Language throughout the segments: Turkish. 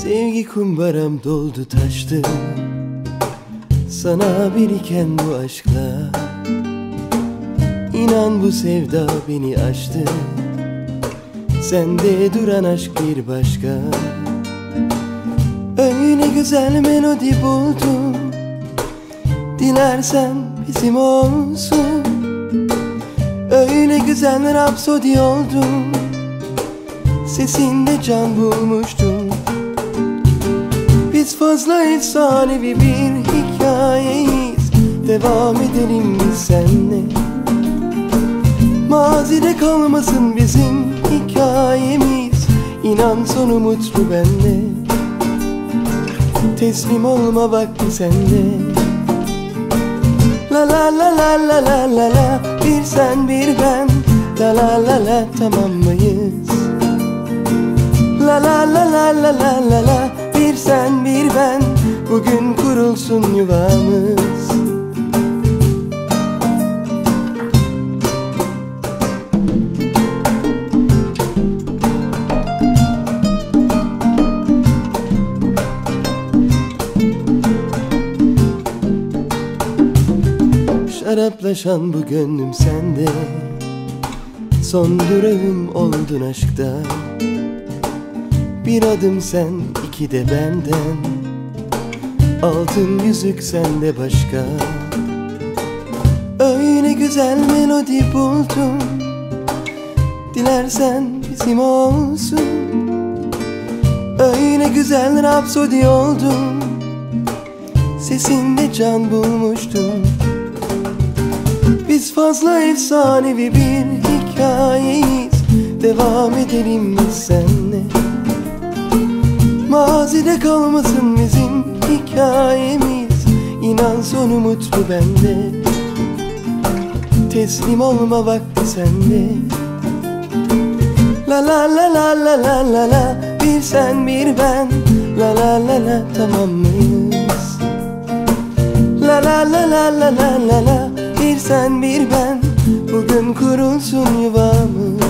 Sevgi kumbaram doldu taştı, sana biriken bu aşkla. İnan bu sevda beni aştı, sende duran aşk bir başka. Öyle güzel melodi buldum, dilersen bizim olsun. Öyle güzel rapsodi oldum, sesinde can bulmuştum. Biz fazla efsanevi bir hikayeyiz, devam edelim biz senle. Mazide kalmasın bizim hikayemiz, İnan sonu mutlu benle. Teslim olma vakti sende. La la la la la la la la, bir sen bir ben, la la la la, tamam mıyız? La la la la la la la la, bir sen bir ben, bugün kurulsun yuvamız. Şaraplaşan bu gönlüm sende, son durağım oldun aşkta. Bir adım sen, iki de benden, altın yüzük sende başka. Öyle güzel melodi buldum, dilersen bizim olsun. Öyle güzel rapsodi oldum, sesinde can bulmuştum. Biz fazla efsanevi bir hikayeyiz, devam edelim biz senle. Mazide kalmasın bizim hikayemiz, İnan sonu mutlu bende. Teslim olma vakti sende. La la la la la la la la, bir sen bir ben, la la la la, tamam mıyız? La la la la la la la la, bir sen bir ben, bugün kurulsun yuvamız.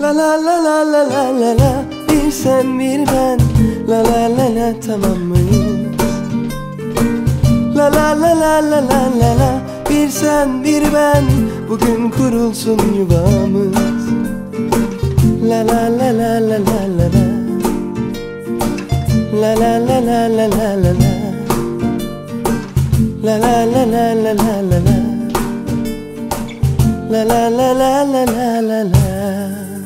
La la la la la la la la, bir sen bir ben, la la la la, tamam mıyız? La la la la la la la la, bir sen bir ben, bugün kurulsun yuvamız. La la la la la la la la, la la la la la la la la, la la la la la la la la, la la la la la la la la.